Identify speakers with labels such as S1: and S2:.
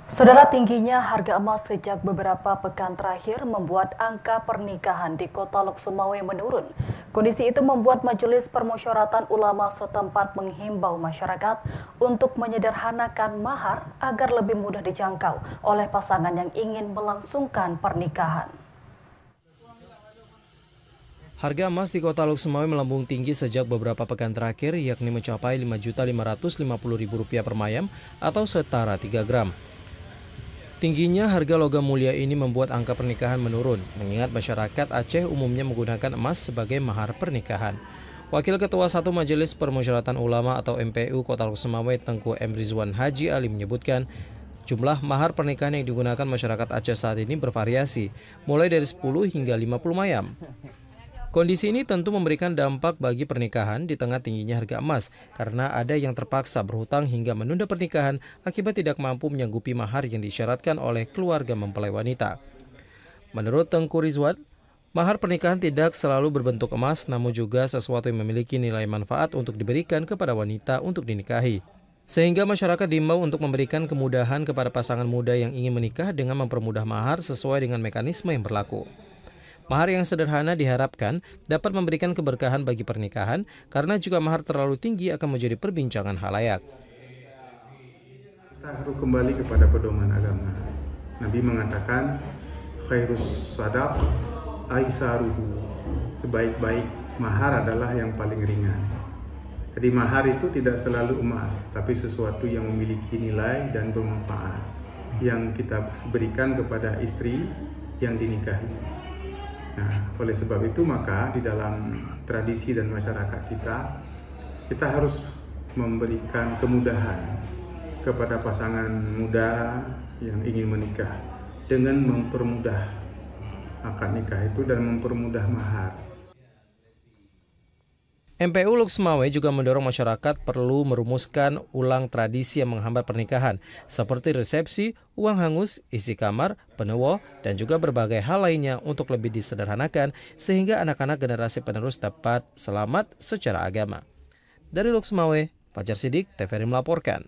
S1: Saudara, tingginya harga emas sejak beberapa pekan terakhir membuat angka pernikahan di Kota Lok Sumawe menurun. Kondisi itu membuat Majelis Permusyawaratan Ulama setempat menghimbau masyarakat untuk menyederhanakan mahar agar lebih mudah dijangkau oleh pasangan yang ingin melangsungkan pernikahan.
S2: Harga emas di Kota Lok Sumawe melambung tinggi sejak beberapa pekan terakhir, yakni mencapai Rp5.550.000 per mayam atau setara 3 gram. Tingginya harga logam mulia ini membuat angka pernikahan menurun, mengingat masyarakat Aceh umumnya menggunakan emas sebagai mahar pernikahan. Wakil Ketua 1 Majelis Permusyawaratan Ulama atau MPU Kota Lok Sumawe, Tengku M. Rizwan Haji Ali menyebutkan, jumlah mahar pernikahan yang digunakan masyarakat Aceh saat ini bervariasi, mulai dari 10 hingga 50 mayam. Kondisi ini tentu memberikan dampak bagi pernikahan di tengah tingginya harga emas, karena ada yang terpaksa berhutang hingga menunda pernikahan akibat tidak mampu menyanggupi mahar yang disyaratkan oleh keluarga mempelai wanita. Menurut Tengku Rizwan, mahar pernikahan tidak selalu berbentuk emas, namun juga sesuatu yang memiliki nilai manfaat untuk diberikan kepada wanita untuk dinikahi. Sehingga masyarakat diimbau untuk memberikan kemudahan kepada pasangan muda yang ingin menikah dengan mempermudah mahar sesuai dengan mekanisme yang berlaku. Mahar yang sederhana diharapkan dapat memberikan keberkahan bagi pernikahan, karena jika mahar terlalu tinggi akan menjadi perbincangan halayak.
S3: Kita harus kembali kepada pedoman agama. Nabi mengatakan, khairus sadaq aisaruhu. Sebaik-baik mahar adalah yang paling ringan. Jadi mahar itu tidak selalu emas, tapi sesuatu yang memiliki nilai dan bermanfaat yang kita berikan kepada istri yang dinikahi. Nah, oleh sebab itu maka di dalam tradisi dan masyarakat kita harus memberikan kemudahan kepada pasangan muda yang ingin menikah dengan mempermudah akad nikah itu dan mempermudah mahar.
S2: MPU Lok Sumawe juga mendorong masyarakat perlu merumuskan ulang tradisi yang menghambat pernikahan, seperti resepsi, uang hangus, isi kamar, penewo, dan juga berbagai hal lainnya untuk lebih disederhanakan sehingga anak-anak generasi penerus dapat selamat secara agama. Dari Lok Sumawe, Fajar Sidik, TVRI melaporkan.